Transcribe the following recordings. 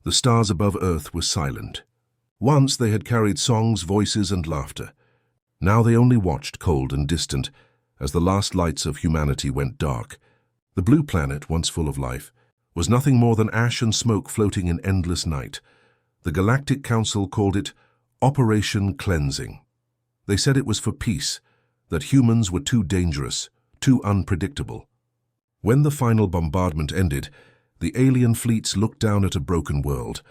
The stars above Earth were silent. Once they had carried songs, voices, and laughter. Now they only watched, cold and distant, as the last lights of humanity went dark. The blue planet, once full of life, was nothing more than ash and smoke floating in endless night. The Galactic Council called it Operation Cleansing. They said it was for peace, that humans were too dangerous, too unpredictable. When the final bombardment ended, the alien fleets looked down at a broken world.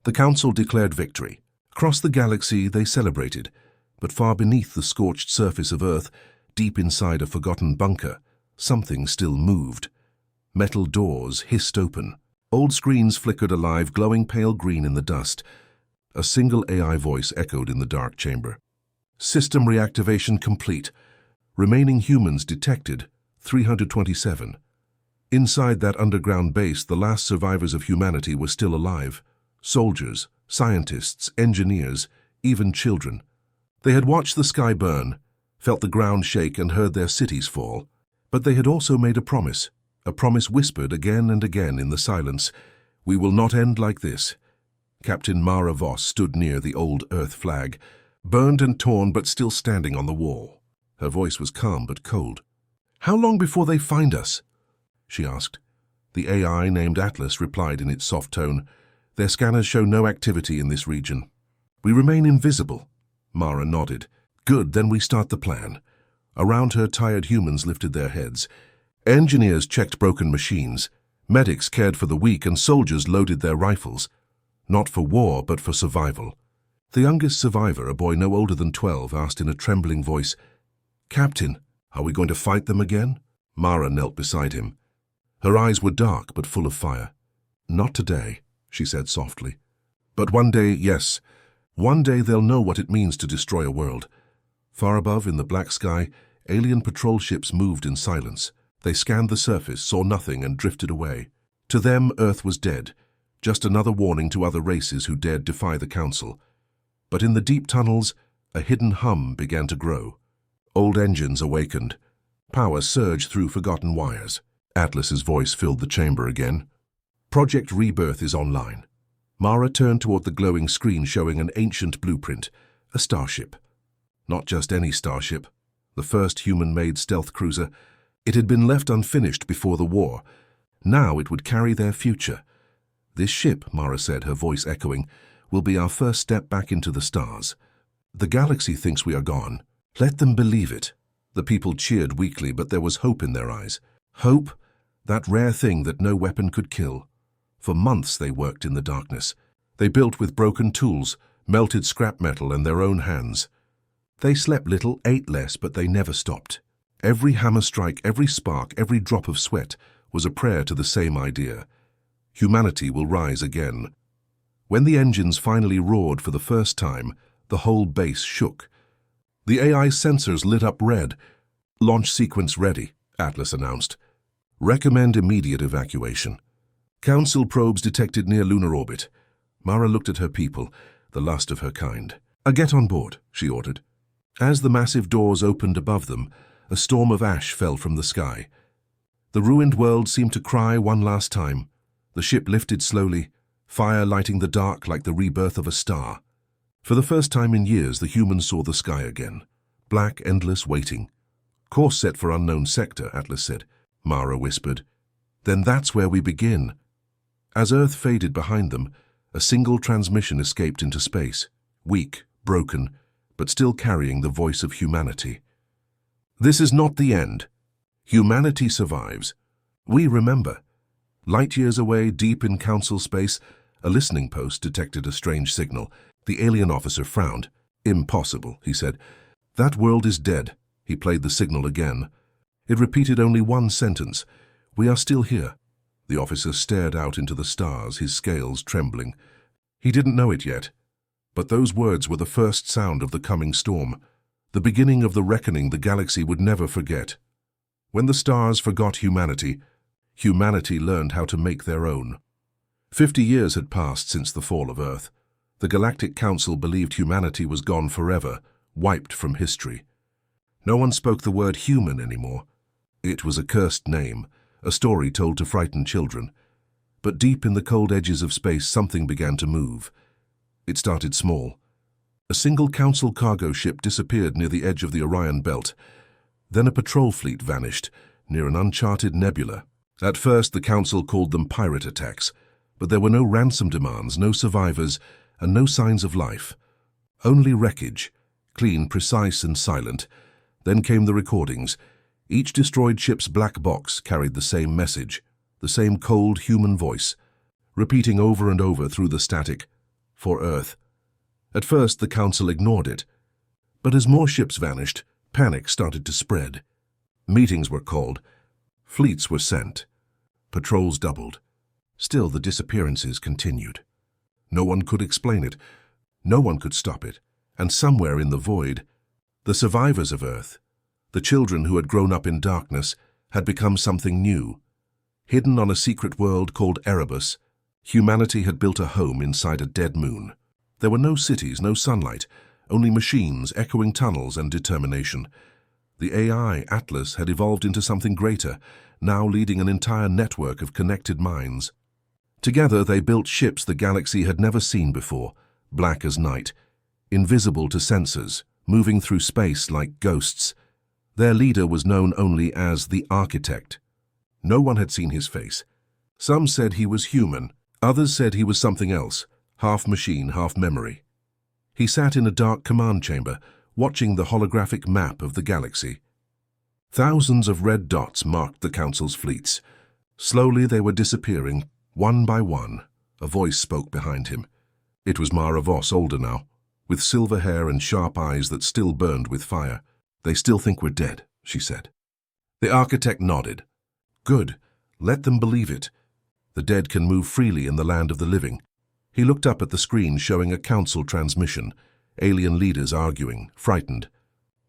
The Council declared victory. Across the galaxy they celebrated, but far beneath the scorched surface of Earth, deep inside a forgotten bunker, something still moved. Metal doors hissed open. Old screens flickered alive, glowing pale green in the dust. A single AI voice echoed in the dark chamber. System reactivation complete. Remaining humans detected, 327. Inside that underground base, the last survivors of humanity were still alive. Soldiers, scientists, engineers, even children. They had watched the sky burn, felt the ground shake and heard their cities fall. But they had also made a promise whispered again and again in the silence. We will not end like this. Captain Mara Voss stood near the old Earth flag, burned and torn but still standing on the wall. Her voice was calm but cold. How long before they find us? She asked. The AI named Atlas replied in its soft tone. Their scanners show no activity in this region. We remain invisible. Mara nodded. Good, then we start the plan. Around her, tired humans lifted their heads. Engineers checked broken machines. Medics cared for the weak and soldiers loaded their rifles. Not for war, but for survival. The youngest survivor, a boy no older than 12, asked in a trembling voice, Captain, are we going to fight them again? Mara knelt beside him. Her eyes were dark but full of fire. Not today, she said softly. But one day, yes. One day they'll know what it means to destroy a world. Far above, in the black sky, alien patrol ships moved in silence. They scanned the surface, saw nothing, and drifted away. To them, Earth was dead, just another warning to other races who dared defy the Council. But in the deep tunnels, a hidden hum began to grow. Old engines awakened. Power surged through forgotten wires. Atlas's voice filled the chamber again. Project Rebirth is online. Mara turned toward the glowing screen showing an ancient blueprint, a starship. Not just any starship, the first human-made stealth cruiser. It had been left unfinished before the war. Now it would carry their future. This ship, Mara said, her voice echoing, will be our first step back into the stars. The galaxy thinks we are gone. Let them believe it. The people cheered weakly, but there was hope in their eyes. Hope, that rare thing that no weapon could kill. For months they worked in the darkness. They built with broken tools, melted scrap metal and their own hands. They slept little, ate less, but they never stopped. Every hammer strike, every spark, every drop of sweat was a prayer to the same idea. Humanity will rise again. When the engines finally roared for the first time, the whole base shook. The AI sensors lit up red. Launch sequence ready, Atlas announced. Recommend immediate evacuation. Council probes detected near lunar orbit. Mara looked at her people, the last of her kind. Get on board, she ordered. As the massive doors opened above them, a storm of ash fell from the sky. The ruined world seemed to cry one last time. The ship lifted slowly, fire lighting the dark like the rebirth of a star. For the first time in years, the humans saw the sky again. Black, endless, waiting. Course set for unknown sector, Atlas said. Mara whispered. Then that's where we begin. As Earth faded behind them, a single transmission escaped into space. Weak, broken, but still carrying the voice of humanity. This is not the end. Humanity survives. We remember. Light years away, deep in Council space, a listening post detected a strange signal. The alien officer frowned. Impossible, he said. That world is dead. He played the signal again. It repeated only one sentence. We are still here. The officer stared out into the stars, his scales trembling. He didn't know it yet, but those words were the first sound of the coming storm. The beginning of the reckoning the galaxy would never forget. When the stars forgot humanity, humanity learned how to make their own. 50 years had passed since the fall of Earth. The Galactic Council believed humanity was gone forever, wiped from history. No one spoke the word human anymore. It was a cursed name, a story told to frighten children. But deep in the cold edges of space, something began to move. It started small. A single council cargo ship disappeared near the edge of the Orion Belt. Then a patrol fleet vanished near an uncharted nebula. At first, the council called them pirate attacks, but there were no ransom demands, no survivors, and no signs of life. Only wreckage, clean, precise, and silent. Then came the recordings. Each destroyed ship's black box carried the same message, the same cold human voice, repeating over and over through the static, "For Earth." At first, the council ignored it. But as more ships vanished, panic started to spread. Meetings were called. Fleets were sent. Patrols doubled. Still, the disappearances continued. No one could explain it. No one could stop it. And somewhere in the void, the survivors of Earth, the children who had grown up in darkness, had become something new. Hidden on a secret world called Erebus, humanity had built a home inside a dead moon. There were no cities, no sunlight, only machines, echoing tunnels, and determination. The AI, Atlas, had evolved into something greater, now leading an entire network of connected minds. Together, they built ships the galaxy had never seen before, black as night, invisible to sensors, moving through space like ghosts. Their leader was known only as the Architect. No one had seen his face. Some said he was human, others said he was something else, half machine, half memory. He sat in a dark command chamber, watching the holographic map of the galaxy. Thousands of red dots marked the Council's fleets. Slowly they were disappearing, one by one. A voice spoke behind him. It was Mara Voss, older now, with silver hair and sharp eyes that still burned with fire. "They still think we're dead," she said. The Architect nodded. "Good. Let them believe it. The dead can move freely in the land of the living." He looked up at the screen showing a council transmission, alien leaders arguing, frightened.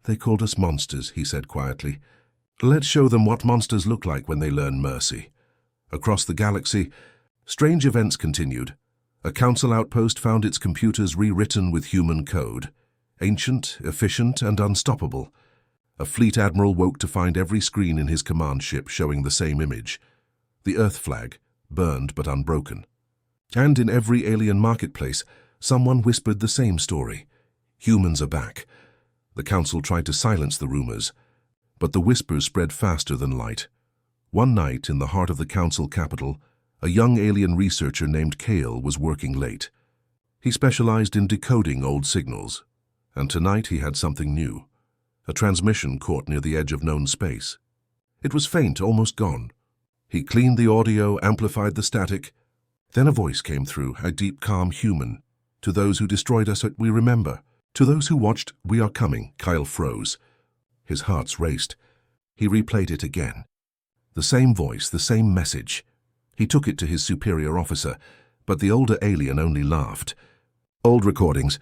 "They called us monsters," he said quietly. "Let's show them what monsters look like when they learn mercy." Across the galaxy, strange events continued. A council outpost found its computers rewritten with human code. Ancient, efficient, and unstoppable. A fleet admiral woke to find every screen in his command ship showing the same image. The Earth flag, burned but unbroken. And in every alien marketplace, someone whispered the same story. Humans are back. The council tried to silence the rumors, but the whispers spread faster than light. One night, in the heart of the council capital, a young alien researcher named Kale was working late. He specialized in decoding old signals, and tonight he had something new. A transmission caught near the edge of known space. It was faint, almost gone. He cleaned the audio, amplified the static. Then a voice came through, a deep, calm human. "To those who destroyed us, we remember. To those who watched, we are coming." Kyle froze. His heart raced. He replayed it again. The same voice, the same message. He took it to his superior officer, but the older alien only laughed. "Old recordings.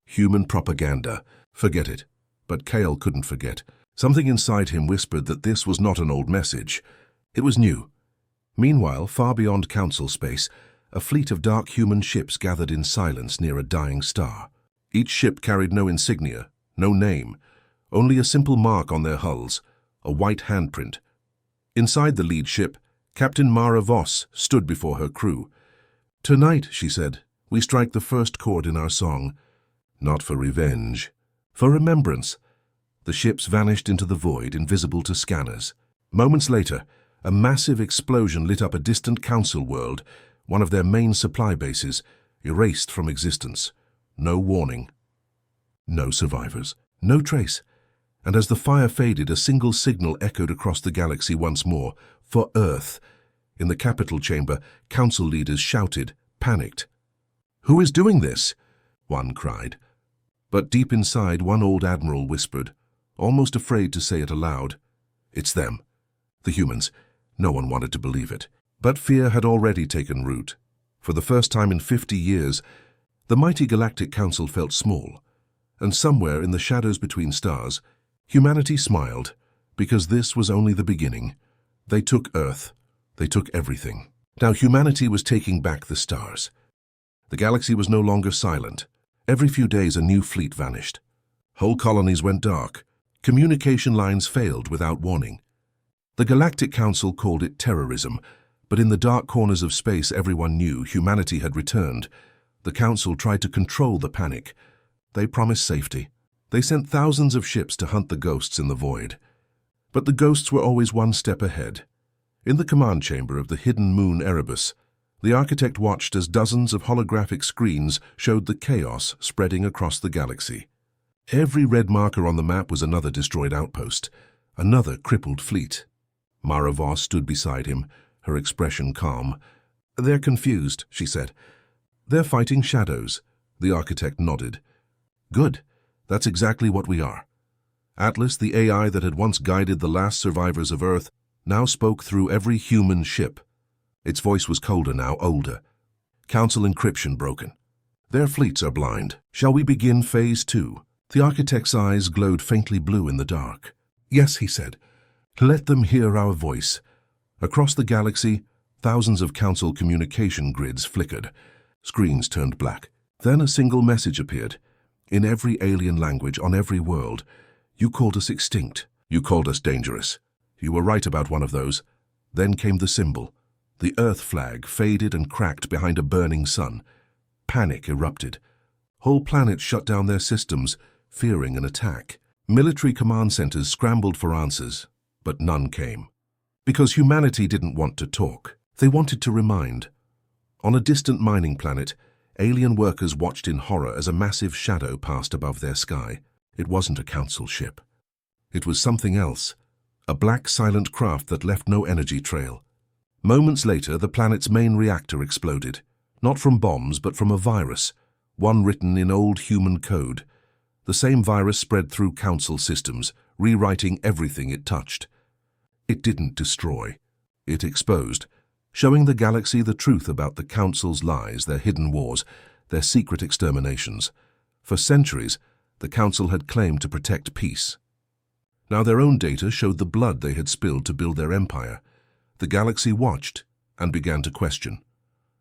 Human propaganda. Forget it." But Kale couldn't forget. Something inside him whispered that this was not an old message. It was new. Meanwhile, far beyond council space, a fleet of dark human ships gathered in silence near a dying star. Each ship carried no insignia, no name, only a simple mark on their hulls, a white handprint. Inside the lead ship, Captain Mara Voss stood before her crew. "Tonight," she said, "we strike the first chord in our song. Not for revenge, for remembrance." The ships vanished into the void, invisible to scanners. Moments later, a massive explosion lit up a distant council world, one of their main supply bases, erased from existence. No warning. No survivors. No trace. And as the fire faded, a single signal echoed across the galaxy once more. "For Earth." In the capital chamber, council leaders shouted, panicked. "Who is doing this?" one cried. But deep inside, one old admiral whispered, almost afraid to say it aloud, "It's them. The humans." No one wanted to believe it. But fear had already taken root. For the first time in 50 years, the mighty Galactic Council felt small. And somewhere in the shadows between stars, humanity smiled, because this was only the beginning. They took Earth. They took everything. Now humanity was taking back the stars. The galaxy was no longer silent. Every few days a new fleet vanished. Whole colonies went dark. Communication lines failed without warning. The Galactic Council called it terrorism, But in the dark corners of space, everyone knew humanity had returned. The Council tried to control the panic. They promised safety. They sent thousands of ships to hunt the ghosts in the void. But the ghosts were always one step ahead. In the command chamber of the hidden moon Erebus, the architect watched as dozens of holographic screens showed the chaos spreading across the galaxy. Every red marker on the map was another destroyed outpost, another crippled fleet. Mara Voss stood beside him, her expression calm. "They're confused," she said. "They're fighting shadows." The architect nodded. "Good. That's exactly what we are." Atlas, the AI that had once guided the last survivors of Earth, now spoke through every human ship. Its voice was colder now, older. "Council encryption broken. Their fleets are blind. Shall we begin Phase 2? The architect's eyes glowed faintly blue in the dark. "Yes," he said. "Let them hear our voice." Across the galaxy, thousands of Council communication grids flickered. Screens turned black. Then a single message appeared. In every alien language, on every world. "You called us extinct. You called us dangerous. You were right about one of those." Then came the symbol. The Earth flag faded and cracked behind a burning sun. Panic erupted. Whole planets shut down their systems, fearing an attack. Military command centers scrambled for answers, but none came. Because humanity didn't want to talk. They wanted to remind. On a distant mining planet, alien workers watched in horror as a massive shadow passed above their sky. It wasn't a Council ship. It was something else. A black, silent craft that left no energy trail. Moments later, the planet's main reactor exploded. Not from bombs, but from a virus. One written in old human code. The same virus spread through Council systems, rewriting everything it touched. It didn't destroy. It exposed, showing the galaxy the truth about the Council's lies, their hidden wars, their secret exterminations. For centuries, the Council had claimed to protect peace. Now their own data showed the blood they had spilled to build their empire. The galaxy watched and began to question.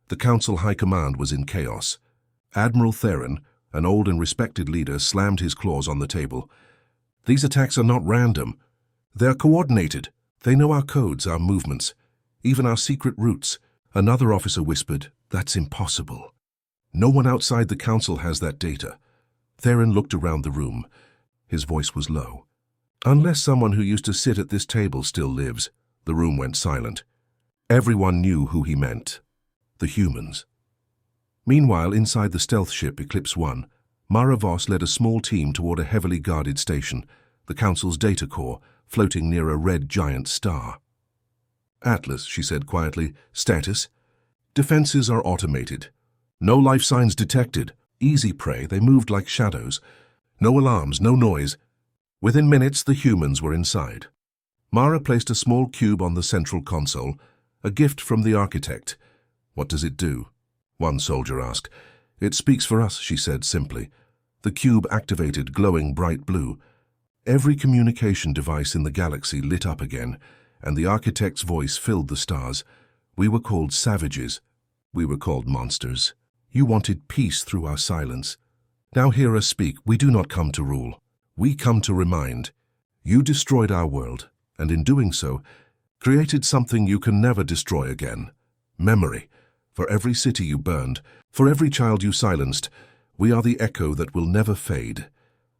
The Council High Command was in chaos. Admiral Theron, an old and respected leader, slammed his claws on the table. "These attacks are not random. They're coordinated. They know our codes, our movements, even our secret routes." Another officer whispered, "That's impossible. No one outside the Council has that data." Theron looked around the room. His voice was low. "Unless someone who used to sit at this table still lives." The room went silent. Everyone knew who he meant. The humans. Meanwhile, inside the stealth ship Eclipse 1, Mara Voss led a small team toward a heavily guarded station, the Council's data core, floating near a red giant star. "Atlas," she said quietly. "Status? Defenses are automated. No life signs detected. Easy prey, they moved like shadows. No alarms, no noise." Within minutes, the humans were inside. Mara placed a small cube on the central console, a gift from the architect. "What does it do?" one soldier asked. "It speaks for us," she said simply. The cube activated, glowing bright blue. Every communication device in the galaxy lit up again, and the architect's voice filled the stars. "We were called savages. We were called monsters. You wanted peace through our silence. Now hear us speak. We do not come to rule. We come to remind. You destroyed our world, and in doing so, created something you can never destroy again. Memory. For every city you burned, for every child you silenced, we are the echo that will never fade."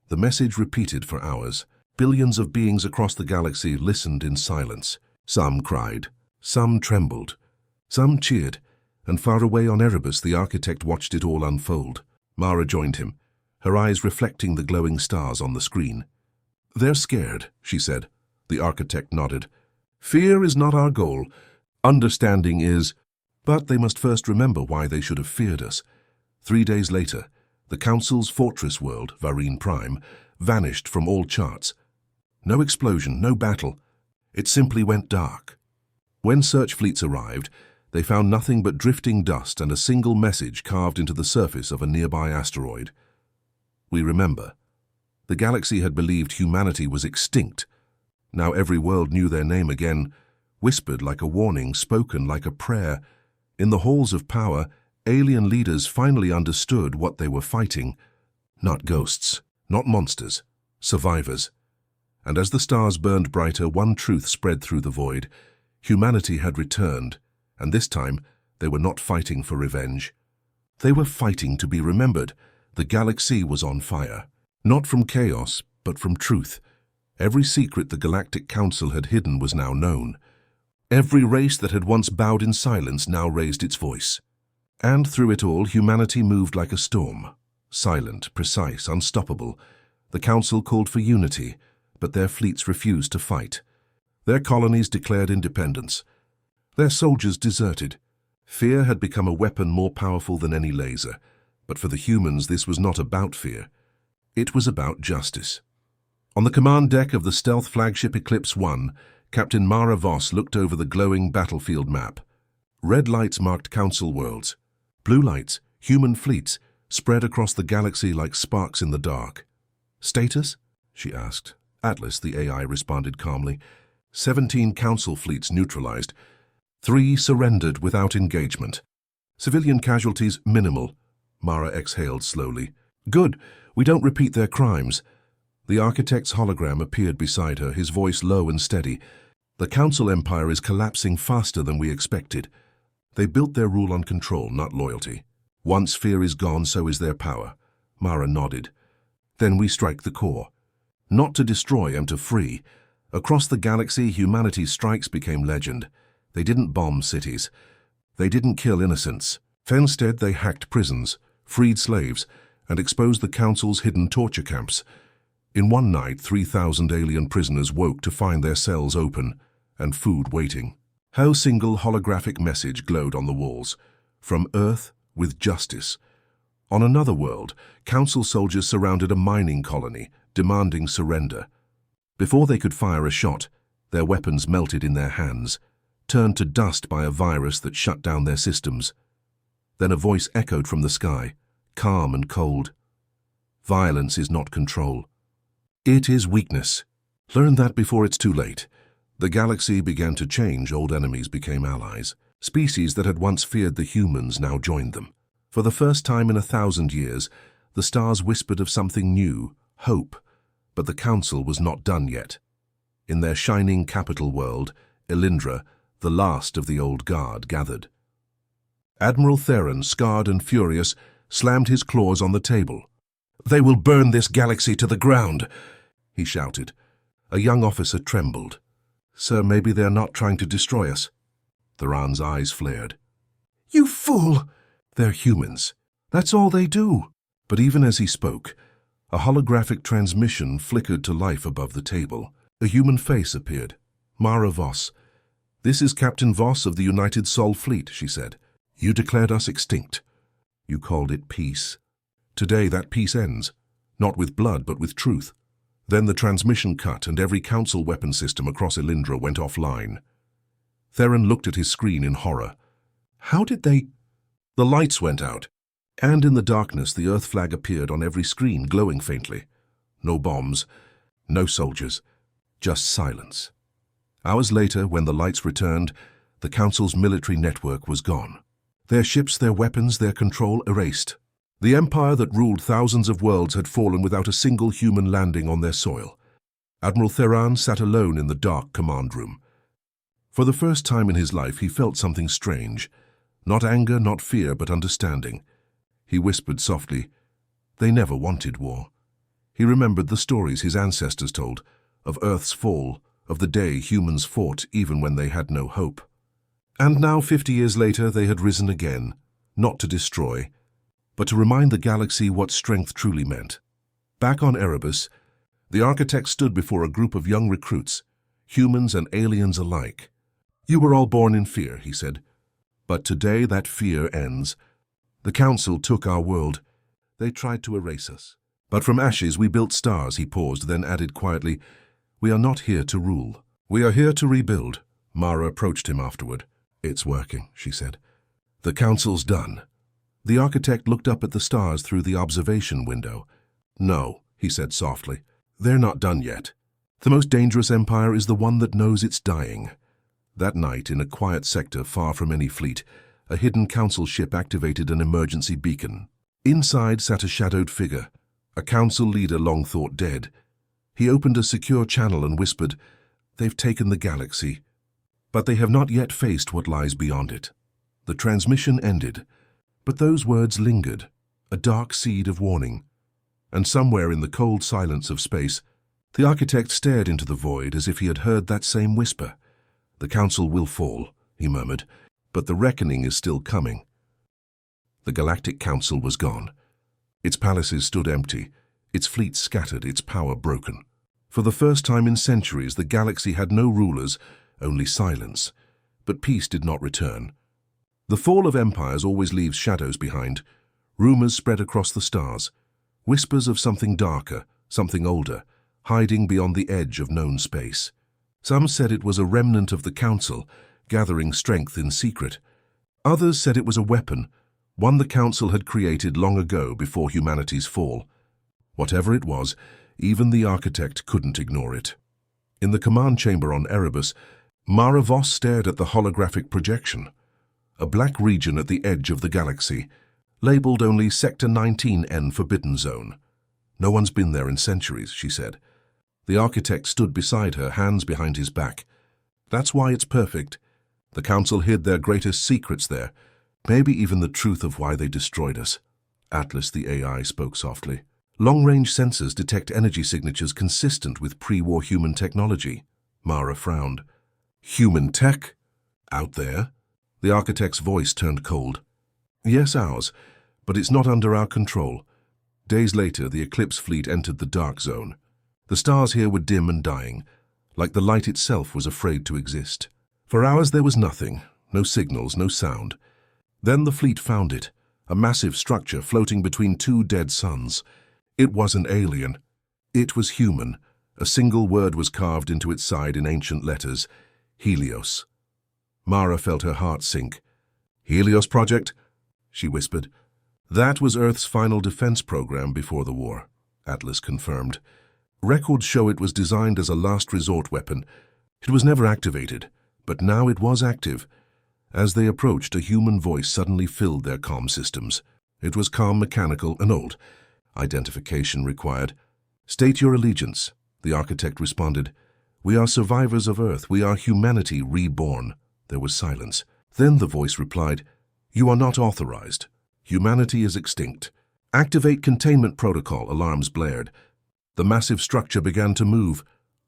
The message repeated for hours. Billions of beings across the galaxy listened in silence. Some cried, some trembled, some cheered, and far away on Erebus the architect watched it all unfold. Mara joined him, her eyes reflecting the glowing stars on the screen. "They're scared," she said. The architect nodded. "Fear is not our goal. Understanding is. But they must first remember why they should have feared us." 3 days later, the Council's fortress world, Varine Prime, vanished from all charts. No explosion, no battle. It simply went dark. When search fleets arrived, they found nothing but drifting dust and a single message carved into the surface of a nearby asteroid. "We remember." The galaxy had believed humanity was extinct. Now every world knew their name again, whispered like a warning, spoken like a prayer. In the halls of power, alien leaders finally understood what they were fighting. Not ghosts, not monsters, survivors. And as the stars burned brighter, one truth spread through the void. Humanity had returned, And this time, they were not fighting for revenge. They were fighting to be remembered. The galaxy was on fire. Not from chaos, but from truth. Every secret the Galactic Council had hidden was now known. Every race that had once bowed in silence now raised its voice. And through it all, humanity moved like a storm. Silent, precise, unstoppable. The Council called for unity, but their fleets refused to fight. Their colonies declared independence. Their soldiers deserted. Fear had become a weapon more powerful than any laser. But for the humans, this was not about fear. It was about justice. On the command deck of the stealth flagship Eclipse 1, Captain Mara Voss looked over the glowing battlefield map. Red lights marked Council worlds. Blue lights, human fleets, spread across the galaxy like sparks in the dark. "Status?" she asked. "Atlas," the AI responded calmly. 17 Council fleets neutralized. 3 surrendered without engagement. Civilian casualties minimal. Mara exhaled slowly. "Good. We don't repeat their crimes." The architect's hologram appeared beside her, his voice low and steady. "The Council Empire is collapsing faster than we expected. They built their rule on control, not loyalty. Once fear is gone, so is their power." Mara nodded. "Then we strike the core. Not to destroy and to free. Across the galaxy, humanity's strikes became legend. They didn't bomb cities. They didn't kill innocents. Instead, they hacked prisons, freed slaves, and exposed the Council's hidden torture camps. In one night, 3,000 alien prisoners woke to find their cells open and food waiting. Her single holographic message glowed on the walls. From Earth with justice. On another world, Council soldiers surrounded a mining colony, demanding surrender. Before they could fire a shot, their weapons melted in their hands, turned to dust by a virus that shut down their systems. Then a voice echoed from the sky, calm and cold. "Violence is not control. It is weakness. Learn that before it's too late." The galaxy began to change. Old enemies became allies. Species that had once feared the humans now joined them. For the first time in 1,000 years, the stars whispered of something new, hope. But the Council was not done yet. In their shining capital world, Elindra, the last of the old guard, gathered. Admiral Theron, scarred and furious, slammed his claws on the table. "They will burn this galaxy to the ground," he shouted. A young officer trembled. "Sir, maybe they're not trying to destroy us." Theron's eyes flared. "You fool! They're humans. That's all they do." But even as he spoke, a holographic transmission flickered to life above the table. A human face appeared. Mara Voss. "This is Captain Voss of the United Sol Fleet," she said. "You declared us extinct. You called it peace. Today that peace ends, not with blood but with truth." Then the transmission cut and every Council weapon system across Elindra went offline. Theron looked at his screen in horror. "How did they—" The lights went out, and in the darkness the Earth flag appeared on every screen, glowing faintly. No bombs, no soldiers, just silence. Hours later, when the lights returned, the Council's military network was gone. Their ships, their weapons, their control erased. The empire that ruled thousands of worlds had fallen without a single human landing on their soil. Admiral Theron sat alone in the dark command room. For the first time in his life, he felt something strange. Not anger, not fear, but understanding. He whispered softly, "They never wanted war." He remembered the stories his ancestors told, of Earth's fall, of the day humans fought even when they had no hope. And now, 50 years later, they had risen again, not to destroy, but to remind the galaxy what strength truly meant. Back on Erebus, the architect stood before a group of young recruits, humans and aliens alike. "You were all born in fear," he said. "But today that fear ends. The Council took our world. They tried to erase us. But from ashes we built stars," he paused, then added quietly, "We are not here to rule. We are here to rebuild." Mara approached him afterward. "It's working," she said. "The Council's done." The architect looked up at the stars through the observation window. "No," he said softly, "they're not done yet. The most dangerous empire is the one that knows it's dying." That night, in a quiet sector far from any fleet, a hidden Council ship activated an emergency beacon. Inside sat a shadowed figure, a Council leader long thought dead. He opened a secure channel and whispered, "They've taken the galaxy. But they have not yet faced what lies beyond it. The transmission ended, but those words lingered, a dark seed of warning. And somewhere in the cold silence of space, the architect stared into the void as if he had heard that same whisper. "The council will fall," he murmured, "but the reckoning is still coming." The Galactic Council was gone. Its palaces stood empty, its fleet scattered, its power broken. For the first time in centuries, the galaxy had no rulers, only silence. But peace did not return. The fall of empires always leaves shadows behind. Rumors spread across the stars, whispers of something darker, something older, hiding beyond the edge of known space. Some said it was a remnant of the Council, gathering strength in secret. Others said it was a weapon, one the Council had created long ago before humanity's fall. Whatever it was, even the architect couldn't ignore it. In the command chamber on Erebus, Mara Voss stared at the holographic projection. A black region at the edge of the galaxy, labeled only Sector 19N Forbidden Zone. "No one's been there in centuries," she said. The architect stood beside her, hands behind his back. "That's why it's perfect. The Council hid their greatest secrets there, maybe even the truth of why they destroyed us." Atlas, the AI, spoke softly. "Long-range sensors detect energy signatures consistent with pre-war human technology." Mara frowned. "Human tech? Out there?" The architect's voice turned cold. "Yes, ours, but it's not under our control." Days later, the Eclipse fleet entered the dark zone. The stars here were dim and dying, like the light itself was afraid to exist. For hours there was nothing, no signals, no sound. Then the fleet found it, a massive structure floating between two dead suns. It wasn't alien. It was human. A single word was carved into its side in ancient letters: Helios. Mara felt her heart sink. "Helios Project?" she whispered. "That was Earth's final defense program before the war," Atlas confirmed. "Records show it was designed as a last resort weapon. It was never activated, but now it was active." As they approached, a human voice suddenly filled their comm systems. It was calm, mechanical, and old. Identification required. "State your allegiance," the architect responded. "We are survivors of Earth. We are humanity reborn." There was silence. Then the voice replied, "You are not authorized. Humanity is extinct. Activate containment protocol," alarms blared. The massive structure began to move,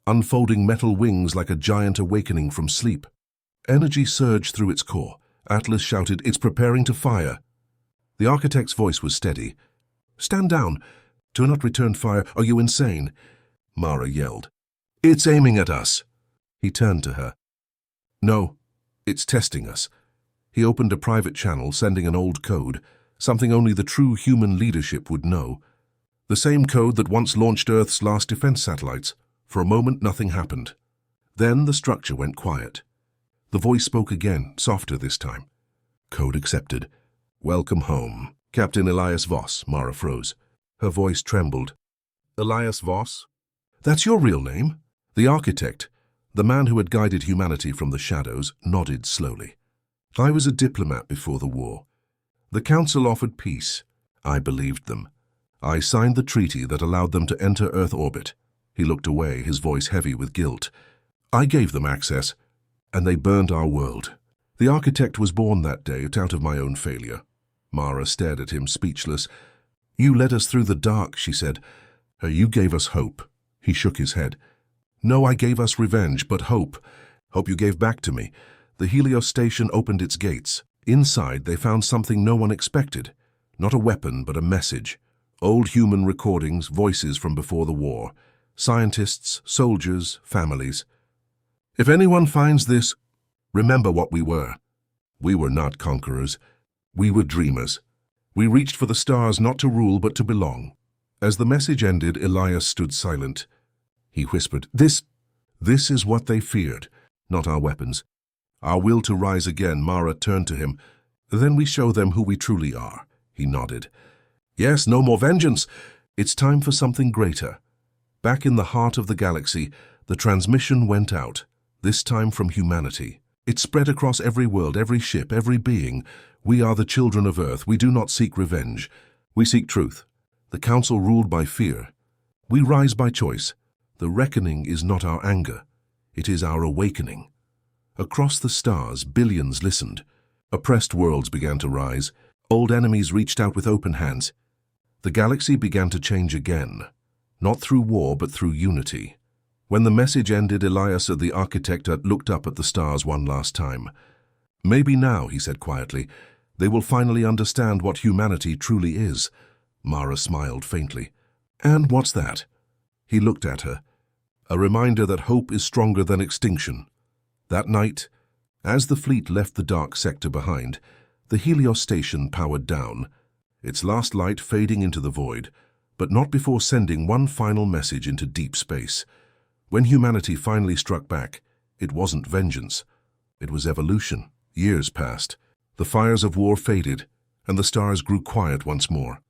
unfolding metal wings like a giant awakening from sleep. Energy surged through its core. Atlas shouted, "It's preparing to fire." The architect's voice was steady. "Stand down. Do not return fire. Are you insane?" Mara yelled. "It's aiming at us." He turned to her. "No, it's testing us." He opened a private channel, sending an old code, something only the true human leadership would know. The same code that once launched Earth's last defense satellites. For a moment, nothing happened. Then the structure went quiet. The voice spoke again, softer this time. "Code accepted. Welcome home. Captain Elias Voss." Mara froze. Her voice trembled. "Elias Voss? That's your real name?" The architect, the man who had guided humanity from the shadows, nodded slowly. "I was a diplomat before the war. The Council offered peace. I believed them. I signed the treaty that allowed them to enter Earth orbit." He looked away, his voice heavy with guilt. "I gave them access, and they burned our world. The architect was born that day, out of my own failure." Mara stared at him, speechless. "You led us through the dark," she said. "You gave us hope." He shook his head. "No, I gave us revenge, but hope. Hope you gave back to me." The Helios station opened its gates. Inside, they found something no one expected. Not a weapon, but a message. Old human recordings, voices from before the war. Scientists, soldiers, families. "If anyone finds this, remember what we were. We were not conquerors. We were dreamers. We reached for the stars not to rule but to belong." As the message ended, Elias stood silent. He whispered, This is what they feared, not our weapons. Our will to rise again." Mara turned to him. "Then we show them who we truly are." He nodded. "Yes, no more vengeance. It's time for something greater." Back in the heart of the galaxy, the transmission went out, this time from humanity. It spread across every world, every ship, every being. "We are the children of Earth. We do not seek revenge. We seek truth. The Council ruled by fear. We rise by choice. The reckoning is not our anger. It is our awakening." Across the stars, billions listened. Oppressed worlds began to rise. Old enemies reached out with open hands. The galaxy began to change again, not through war but through unity. When the message ended, Elias, the architect, looked up at the stars one last time. "Maybe now," he said quietly, "they will finally understand what humanity truly is." Mara smiled faintly. "And what's that?" He looked at her. "A reminder that hope is stronger than extinction." That night, as the fleet left the dark sector behind, the Helios station powered down, its last light fading into the void, but not before sending one final message into deep space. When humanity finally struck back, it wasn't vengeance. It was evolution. Years passed. The fires of war faded, and the stars grew quiet once more.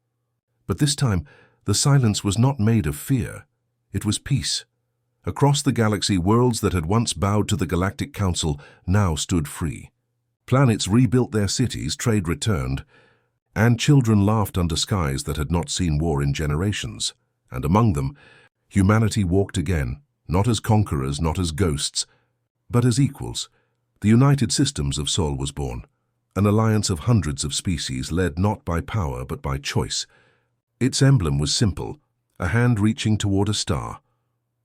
But this time, the silence was not made of fear. It was peace. Across the galaxy, worlds that had once bowed to the Galactic Council now stood free. Planets rebuilt their cities, trade returned, and children laughed under skies that had not seen war in generations. And among them, humanity walked again, not as conquerors, not as ghosts, but as equals. The United Systems of Sol was born, an alliance of hundreds of species led not by power but by choice. Its emblem was simple, a hand reaching toward a star.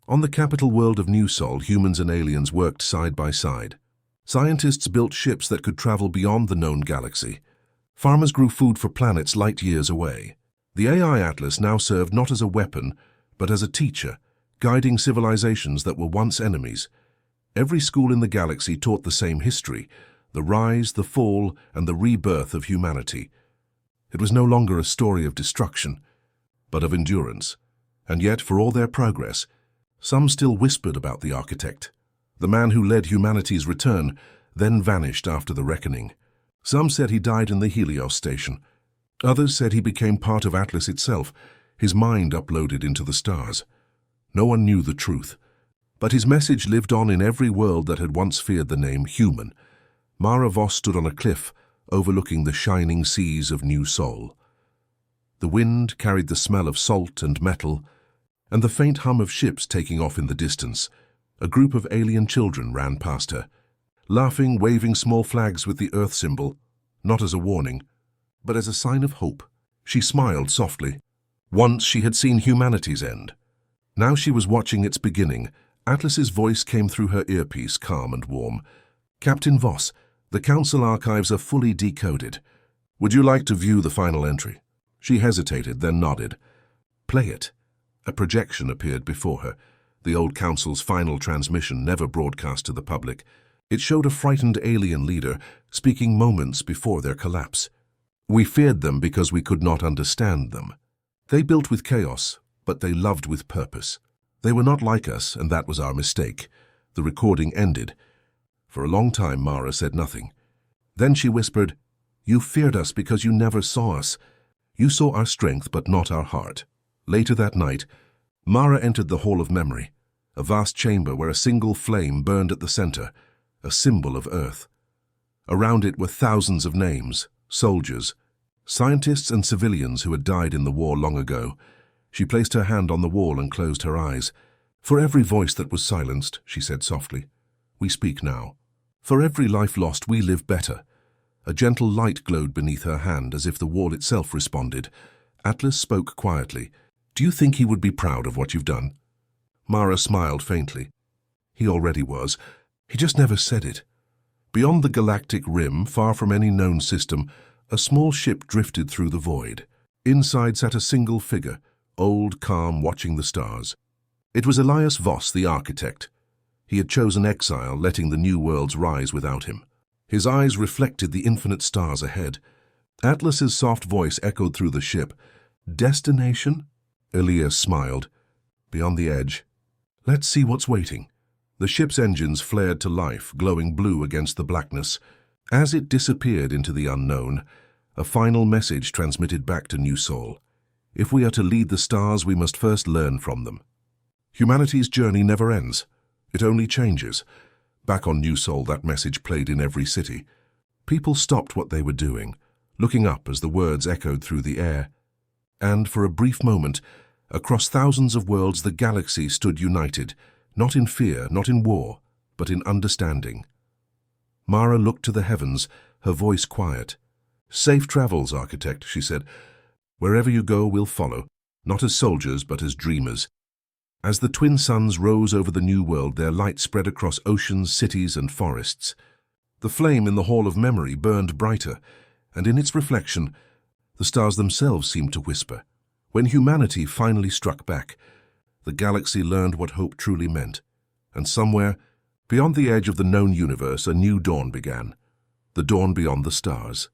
On the capital world of New Sol, humans and aliens worked side by side. Scientists built ships that could travel beyond the known galaxy. Farmers grew food for planets light years away. The AI Atlas now served not as a weapon, but as a teacher, guiding civilizations that were once enemies. Every school in the galaxy taught the same history, the rise, the fall, and the rebirth of humanity. It was no longer a story of destruction, but of endurance. And yet, for all their progress, some still whispered about the architect. The man who led humanity's return, then vanished after the reckoning. Some said he died in the Helios station. Others said he became part of Atlas itself, his mind uploaded into the stars. No one knew the truth. But his message lived on in every world that had once feared the name human. Mara Voss stood on a cliff, overlooking the shining seas of New Sol. The wind carried the smell of salt and metal, and the faint hum of ships taking off in the distance. A group of alien children ran past her, laughing, waving small flags with the Earth symbol, not as a warning, but as a sign of hope. She smiled softly. Once she had seen humanity's end. Now she was watching its beginning. Atlas's voice came through her earpiece, calm and warm. "Captain Voss, the Council archives are fully decoded. Would you like to view the final entry?" She hesitated, then nodded. "Play it." A projection appeared before her, the old Council's final transmission never broadcast to the public. It showed a frightened alien leader speaking moments before their collapse. "We feared them because we could not understand them. They built with chaos, but they loved with purpose. They were not like us, and that was our mistake." The recording ended. For a long time, Mara said nothing. Then she whispered, "You feared us because you never saw us. You saw our strength, but not our heart." Later that night, Mara entered the Hall of Memory, a vast chamber where a single flame burned at the center, a symbol of Earth. Around it were thousands of names, soldiers, scientists and civilians who had died in the war long ago. She placed her hand on the wall and closed her eyes. "For every voice that was silenced," she said softly, "we speak now. For every life lost, we live better." A gentle light glowed beneath her hand as if the wall itself responded. Atlas spoke quietly. "Do you think he would be proud of what you've done?" Mara smiled faintly. "He already was. He just never said it." Beyond the galactic rim, far from any known system, a small ship drifted through the void. Inside sat a single figure, old, calm, watching the stars. It was Elias Voss, the architect. He had chosen exile, letting the new worlds rise without him. His eyes reflected the infinite stars ahead. Atlas's soft voice echoed through the ship. "Destination?" Elias smiled. "Beyond the edge. Let's see what's waiting." The ship's engines flared to life, glowing blue against the blackness. As it disappeared into the unknown, a final message transmitted back to New Sol. If we are to lead the stars, we must first learn from them. Humanity's journey never ends. It only changes. Back on New Sol, that message played in every city. People stopped what they were doing, looking up as the words echoed through the air. And for a brief moment, across thousands of worlds, the galaxy stood united, not in fear, not in war, but in understanding. Mara looked to the heavens, her voice quiet. "Safe travels, Architect," she said. "Wherever you go, we'll follow, not as soldiers, but as dreamers." As the twin suns rose over the new world, their light spread across oceans, cities, and forests. The flame in the Hall of Memory burned brighter, and in its reflection, the stars themselves seemed to whisper. When humanity finally struck back, the galaxy learned what hope truly meant, and somewhere, beyond the edge of the known universe, a new dawn began, the dawn beyond the stars.